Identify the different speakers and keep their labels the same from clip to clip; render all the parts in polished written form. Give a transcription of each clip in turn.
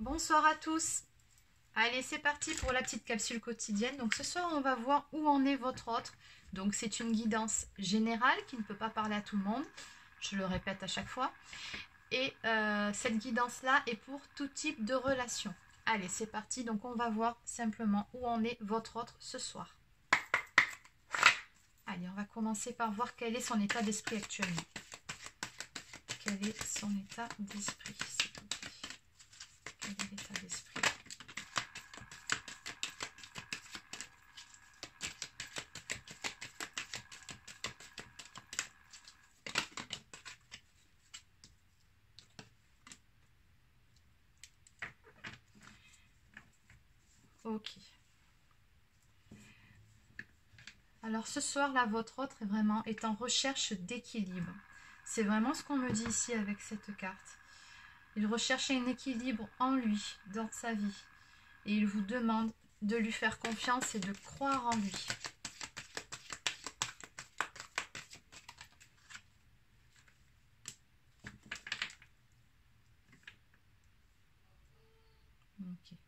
Speaker 1: Bonsoir à tous. Allez, c'est parti pour la petite capsule quotidienne. Donc ce soir, on va voir où en est votre autre. Donc c'est une guidance générale qui ne peut pas parler à tout le monde. Je le répète à chaque fois. Et cette guidance-là est pour tout type de relation. Allez, c'est parti. Donc on va voir simplement où en est votre autre ce soir. Allez, on va commencer par voir quel est son état d'esprit actuellement. Quel est son état d'esprit, s'il vous plaît? Quel est l'état d'esprit? Ok. Alors ce soir, là, votre autre est en recherche d'équilibre. C'est vraiment ce qu'on me dit ici avec cette carte. Il recherche un équilibre en lui, dans sa vie. Et il vous demande de lui faire confiance et de croire en lui. Ok.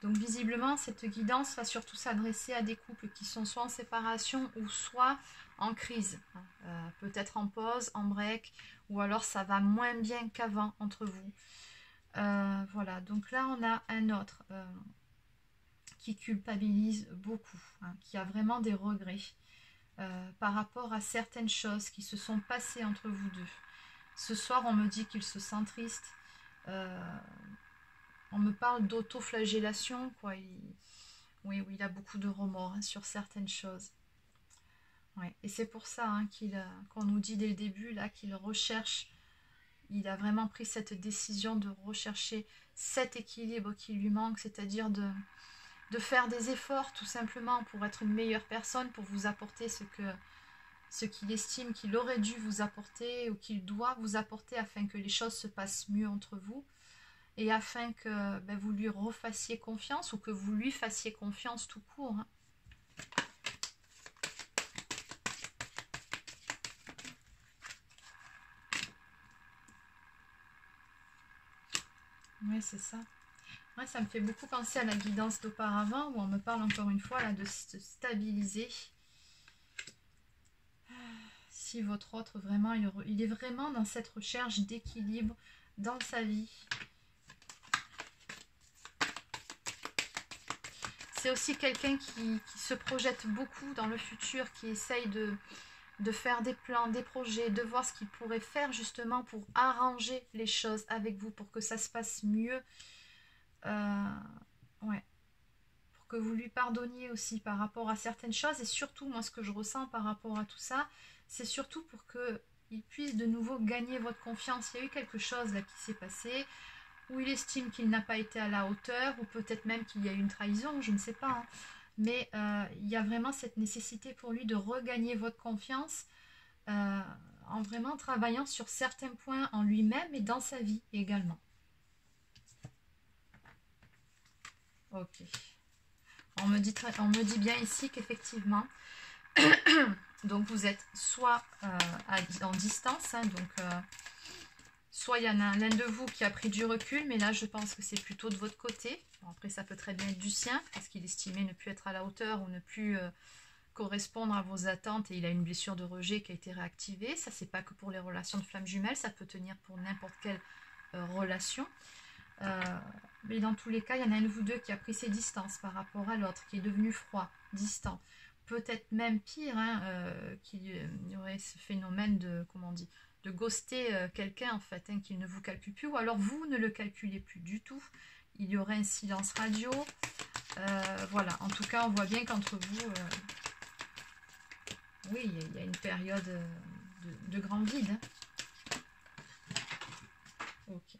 Speaker 1: Donc visiblement, cette guidance va surtout s'adresser à des couples qui sont soit en séparation ou soit en crise. Peut-être en pause, en break, ou alors ça va moins bien qu'avant entre vous. Voilà, donc là on a un autre qui culpabilise beaucoup, qui a vraiment des regrets par rapport à certaines choses qui se sont passées entre vous deux. Ce soir on me dit qu'il se sent triste. On me parle d'autoflagellation, quoi. Oui, il a beaucoup de remords sur certaines choses. Ouais. Et c'est pour ça qu'on nous dit dès le début là qu'il recherche. Il a vraiment pris cette décision de rechercher cet équilibre qui lui manque, c'est-à-dire de faire des efforts tout simplement pour être une meilleure personne, pour vous apporter ce qu'il estime qu'il aurait dû vous apporter ou qu'il doit vous apporter afin que les choses se passent mieux entre vous. Et afin que vous lui refassiez confiance ou que vous lui fassiez confiance tout court. Oui, c'est ça. Ouais, ça me fait beaucoup penser à la guidance d'auparavant où on me parle encore une fois là, de se stabiliser. Si votre autre, vraiment, il est vraiment dans cette recherche d'équilibre dans sa vie. C'est aussi quelqu'un qui se projette beaucoup dans le futur, qui essaye de faire des plans, des projets, de voir ce qu'il pourrait faire justement pour arranger les choses avec vous, pour que ça se passe mieux. Ouais. Pour que vous lui pardonniez aussi par rapport à certaines choses. Et surtout, moi, ce que je ressens par rapport à tout ça, c'est surtout pour qu'il puisse de nouveau gagner votre confiance. Il y a eu quelque chose là qui s'est passé, où il estime qu'il n'a pas été à la hauteur, ou peut-être même qu'il y a eu une trahison, je ne sais pas. Mais il y a vraiment cette nécessité pour lui de regagner votre confiance en vraiment travaillant sur certains points en lui-même et dans sa vie également. Ok. On me dit bien ici qu'effectivement, donc vous êtes soit en distance, donc soit il y en a l'un de vous qui a pris du recul, mais là je pense que c'est plutôt de votre côté. Bon, après ça peut très bien être du sien, parce qu'il estimait ne plus être à la hauteur ou ne plus correspondre à vos attentes et il a une blessure de rejet qui a été réactivée. Ça, c'est pas que pour les relations de flammes jumelles, ça peut tenir pour n'importe quelle relation. Mais dans tous les cas, il y en a un de vous deux qui a pris ses distances par rapport à l'autre, qui est devenu froid, distant. Peut-être même pire, qu'il y aurait ce phénomène de, comment on dit, de ghoster quelqu'un en fait, qu'il ne vous calcule plus, ou alors vous ne le calculez plus du tout. Il y aurait un silence radio. Voilà, en tout cas, on voit bien qu'entre vous, oui, il y a une période de grand vide. Ok.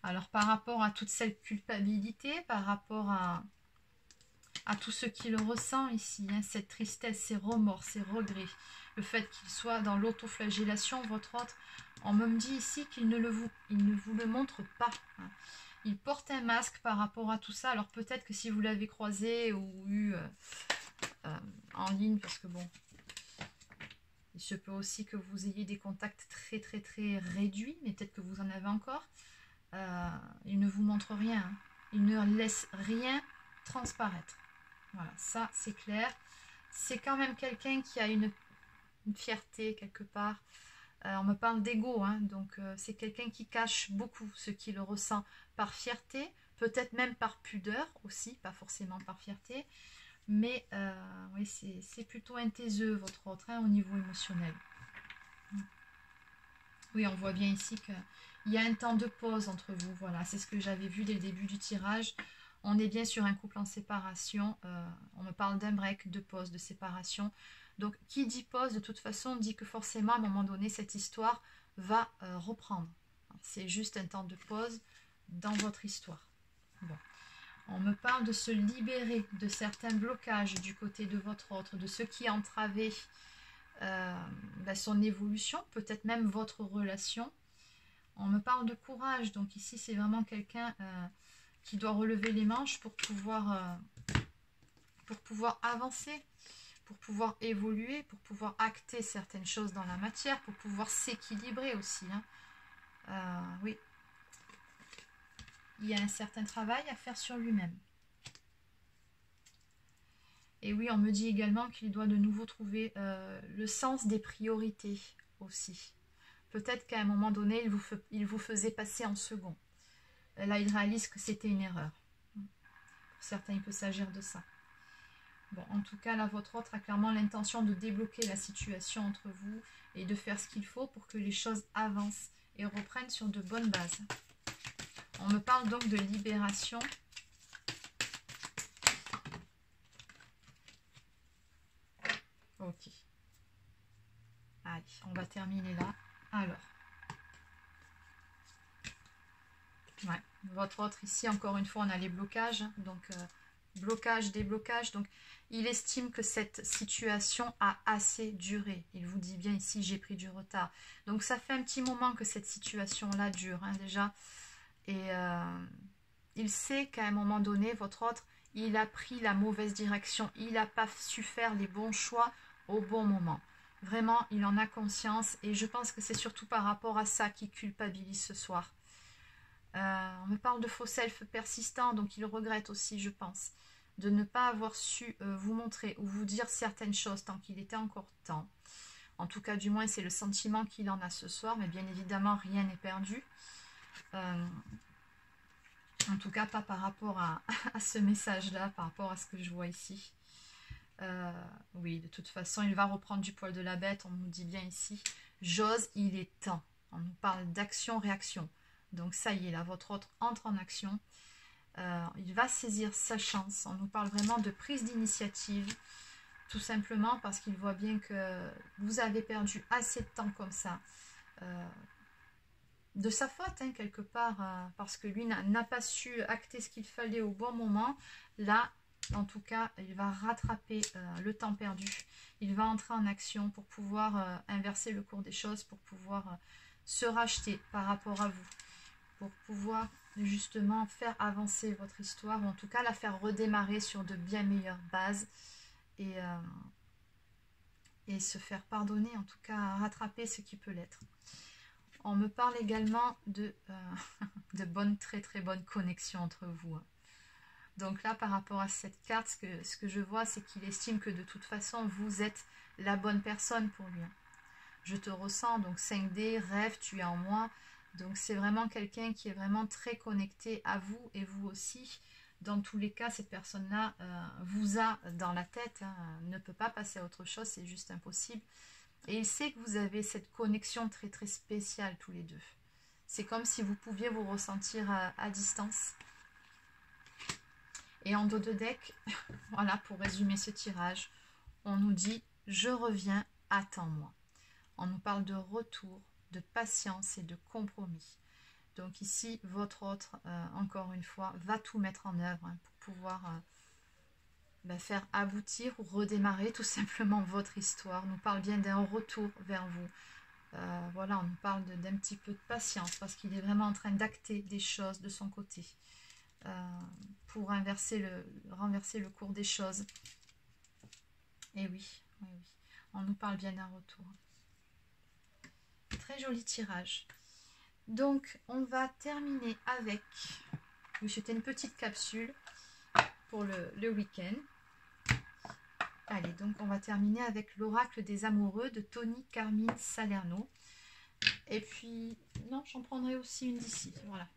Speaker 1: Alors, par rapport à toute cette culpabilité, par rapport à tout ce qu'il ressent ici, cette tristesse, ces remords, ces regrets, le fait qu'il soit dans l'autoflagellation, votre autre, on me dit ici qu'il ne vous le montre pas. Il porte un masque par rapport à tout ça. Alors peut-être que si vous l'avez croisé ou eu en ligne, parce que bon, Il se peut aussi que vous ayez des contacts très très très réduits, mais peut-être que vous en avez encore. Il ne vous montre rien, hein. Il ne laisse rien transparaître. Voilà, ça c'est clair. C'est quand même quelqu'un qui a une fierté quelque part. On me parle d'ego, hein, donc c'est quelqu'un qui cache beaucoup ce qu'il ressent par fierté, peut-être même par pudeur aussi, pas forcément par fierté. Mais oui, c'est plutôt un taiseux, votre autre, hein, au niveau émotionnel. Oui, on voit bien ici qu'il y a un temps de pause entre vous. Voilà, c'est ce que j'avais vu dès le début du tirage. On est bien sur un couple en séparation. On me parle d'un break, de pause, de séparation. Donc, qui dit pause, de toute façon, dit que forcément, à un moment donné, cette histoire va reprendre. C'est juste un temps de pause dans votre histoire. Bon. On me parle de se libérer de certains blocages du côté de votre autre, de ce qui entravait son évolution, peut-être même votre relation. On me parle de courage, donc ici c'est vraiment quelqu'un qui doit relever les manches pour pouvoir avancer, pour pouvoir évoluer, pour pouvoir acter certaines choses dans la matière, pour pouvoir s'équilibrer aussi, hein. Oui, il y a un certain travail à faire sur lui-même. Et oui, on me dit également qu'il doit de nouveau trouver le sens des priorités aussi. Peut-être qu'à un moment donné, il vous faisait passer en second. Là, il réalise que c'était une erreur. Pour certains, il peut s'agir de ça. Bon, en tout cas, là, votre autre a clairement l'intention de débloquer la situation entre vous et de faire ce qu'il faut pour que les choses avancent et reprennent sur de bonnes bases. On me parle donc de libération. Ok. Allez, on va terminer là. Alors. Ouais, votre autre ici, encore une fois, on a les blocages. Donc, blocage, déblocage. Donc, il estime que cette situation a assez duré. Il vous dit bien ici, j'ai pris du retard. Donc, ça fait un petit moment que cette situation-là dure, hein, déjà. Et il sait qu'à un moment donné, votre autre, il a pris la mauvaise direction. Il n'a pas su faire les bons choix au bon moment. Vraiment, il en a conscience. Et je pense que c'est surtout par rapport à ça qu'il culpabilise ce soir. On me parle de faux self persistant, donc il regrette aussi, je pense, de ne pas avoir su vous montrer ou vous dire certaines choses tant qu'il était encore temps. En tout cas, du moins, c'est le sentiment qu'il en a ce soir, mais bien évidemment, rien n'est perdu. En tout cas, pas par rapport à ce message-là, par rapport à ce que je vois ici. Oui, de toute façon, il va reprendre du poil de la bête, on nous dit bien ici. J'ose, il est temps. On nous parle d'action-réaction. Donc ça y est, là, votre autre entre en action. Il va saisir sa chance. On nous parle vraiment de prise d'initiative. Tout simplement parce qu'il voit bien que vous avez perdu assez de temps comme ça. De sa faute, hein, quelque part. Parce que lui n'a pas su acter ce qu'il fallait au bon moment. Là, en tout cas, il va rattraper le temps perdu. Il va entrer en action pour pouvoir inverser le cours des choses. Pour pouvoir se racheter par rapport à vous. Pour pouvoir justement faire avancer votre histoire, ou en tout cas la faire redémarrer sur de bien meilleures bases, et se faire pardonner, en tout cas rattraper ce qui peut l'être. On me parle également de bonnes, très très bonnes connexions entre vous, hein. Donc là, par rapport à cette carte, ce que je vois, c'est qu'il estime que de toute façon, vous êtes la bonne personne pour lui, hein. Je te ressens, donc 5D, rêve, tu es en moi. Donc c'est vraiment quelqu'un qui est vraiment très connecté à vous et vous aussi. Dans tous les cas, cette personne-là vous a dans la tête, hein, ne peut pas passer à autre chose, c'est juste impossible. Et il sait que vous avez cette connexion très très spéciale tous les deux. C'est comme si vous pouviez vous ressentir à distance. Et en dos de deck, voilà, pour résumer ce tirage, on nous dit « Je reviens, attends-moi ». On nous parle de retour, de patience et de compromis. Donc ici, votre autre, encore une fois, va tout mettre en œuvre, hein, pour pouvoir faire aboutir ou redémarrer tout simplement votre histoire. On nous parle bien d'un retour vers vous. Voilà, on nous parle d'un petit peu de patience parce qu'il est vraiment en train d'acter des choses de son côté pour renverser le cours des choses. Et oui, oui, oui. On nous parle bien d'un retour. très joli tirage. Donc, on va terminer avec... Oui, c'était une petite capsule pour le week-end. Allez, donc on va terminer avec l'oracle des amoureux de Tony Carmine Salerno. Et puis, non, j'en prendrai aussi une d'ici. Voilà.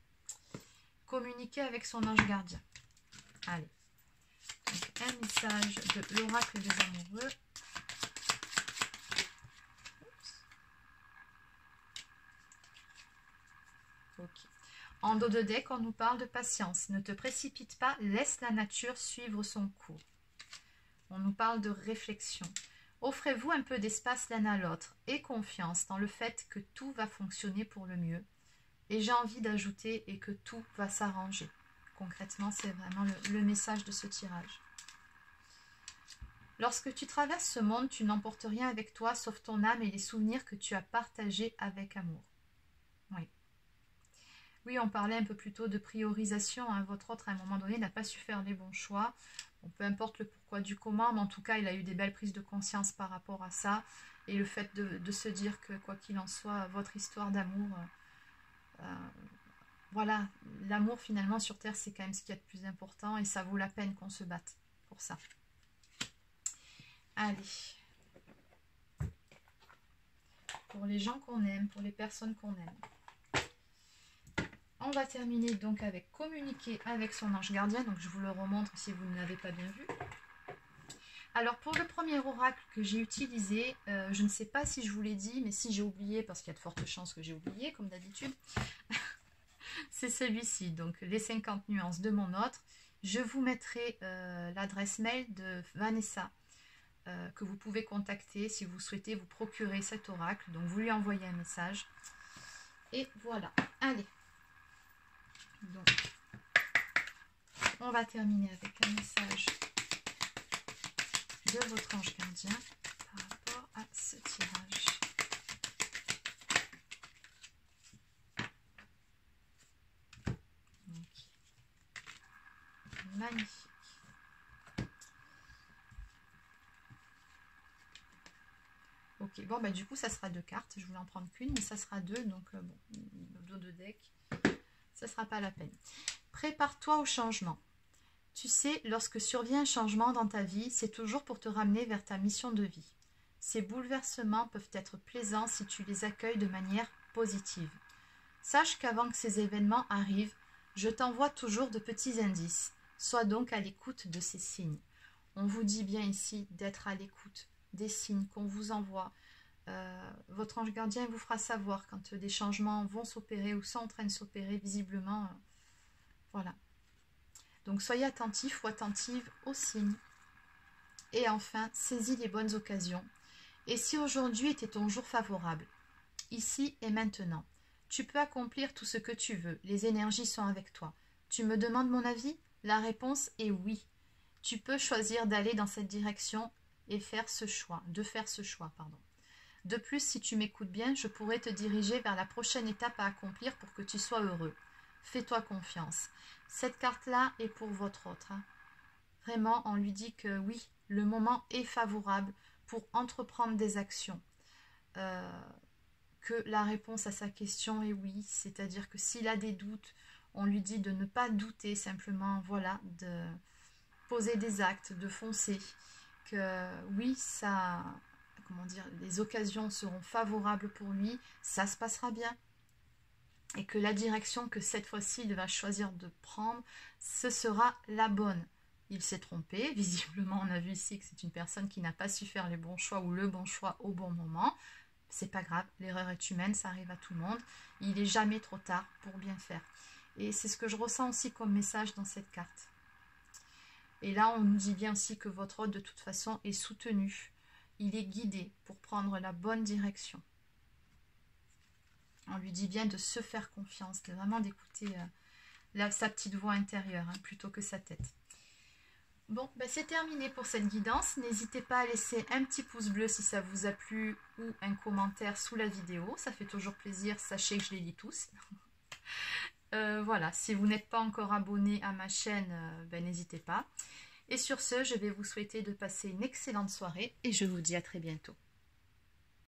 Speaker 1: Communiquer avec son ange gardien. Allez. Donc, un message de l'oracle des amoureux. Ok. En dos de deck, on nous parle de patience. Ne te précipite pas, laisse la nature suivre son cours. On nous parle de réflexion. Offrez-vous un peu d'espace l'un à l'autre et confiance dans le fait que tout va fonctionner pour le mieux. Et j'ai envie d'ajouter et que tout va s'arranger. Concrètement, c'est vraiment le message de ce tirage. Lorsque tu traverses ce monde, tu n'emportes rien avec toi sauf ton âme et les souvenirs que tu as partagés avec amour. Oui. Oui, on parlait un peu plus tôt de priorisation. Hein. Votre autre, à un moment donné, n'a pas su faire les bons choix. Bon, peu importe le pourquoi du comment, mais en tout cas, il a eu des belles prises de conscience par rapport à ça. Et le fait de se dire que, quoi qu'il en soit, votre histoire d'amour, voilà, l'amour finalement sur Terre, c'est quand même ce qu'il y a de plus important. Et ça vaut la peine qu'on se batte pour ça. Allez. Pour les gens qu'on aime, pour les personnes qu'on aime. On va terminer donc avec communiquer avec son ange gardien. Donc je vous le remontre si vous ne l'avez pas bien vu. Alors pour le premier oracle que j'ai utilisé, je ne sais pas si je vous l'ai dit, mais si j'ai oublié, parce qu'il y a de fortes chances que j'ai oublié, comme d'habitude, c'est celui-ci. Donc les 50 nuances de mon autre. Je vous mettrai l'adresse mail de Vanessa, que vous pouvez contacter si vous souhaitez vous procurer cet oracle. Donc vous lui envoyez un message. Et voilà. Allez. Donc, on va terminer avec un message de votre ange gardien par rapport à ce tirage. Donc, magnifique. Ok, bon, bah, du coup, ça sera 2 cartes. Je voulais en prendre qu'une, mais ça sera 2. Donc, bon, le dos de deck, ça ne sera pas la peine. Prépare-toi au changement. Tu sais, lorsque survient un changement dans ta vie, c'est toujours pour te ramener vers ta mission de vie. Ces bouleversements peuvent être plaisants si tu les accueilles de manière positive. Sache qu'avant que ces événements arrivent, je t'envoie toujours de petits indices. Sois donc à l'écoute de ces signes. On vous dit bien ici d'être à l'écoute des signes qu'on vous envoie. Votre ange gardien vous fera savoir quand des changements vont s'opérer ou sont en train de s'opérer visiblement. Voilà. Donc soyez attentifs ou attentives aux signes. Et enfin, saisis les bonnes occasions. Et si aujourd'hui était ton jour favorable, ici et maintenant, tu peux accomplir tout ce que tu veux. Les énergies sont avec toi. Tu me demandes mon avis? La réponse est oui. Tu peux choisir d'aller dans cette direction et faire ce choix, De plus, si tu m'écoutes bien, je pourrais te diriger vers la prochaine étape à accomplir pour que tu sois heureux. Fais-toi confiance. Cette carte-là est pour votre autre. Hein. Vraiment, on lui dit que oui, le moment est favorable pour entreprendre des actions. Que la réponse à sa question est oui. C'est-à-dire que s'il a des doutes, on lui dit de ne pas douter, simplement, voilà, de poser des actes, de foncer. Que oui, ça, comment dire, les occasions seront favorables pour lui, ça se passera bien. Et que la direction que cette fois-ci il va choisir de prendre, ce sera la bonne. Il s'est trompé, visiblement on a vu ici que c'est une personne qui n'a pas su faire les bons choix ou le bon choix au bon moment. C'est pas grave, l'erreur est humaine, ça arrive à tout le monde. Il n'est jamais trop tard pour bien faire. Et c'est ce que je ressens aussi comme message dans cette carte. Et là on nous dit bien aussi que votre hôte de toute façon est soutenu. Il est guidé pour prendre la bonne direction. On lui dit bien de se faire confiance, de vraiment d'écouter sa petite voix intérieure hein, plutôt que sa tête. Bon, ben c'est terminé pour cette guidance. N'hésitez pas à laisser un petit pouce bleu si ça vous a plu ou un commentaire sous la vidéo. Ça fait toujours plaisir, sachez que je les lis tous. Voilà, si vous n'êtes pas encore abonné à ma chaîne, ben n'hésitez pas. Et sur ce, je vais vous souhaiter de passer une excellente soirée et je vous dis à très bientôt.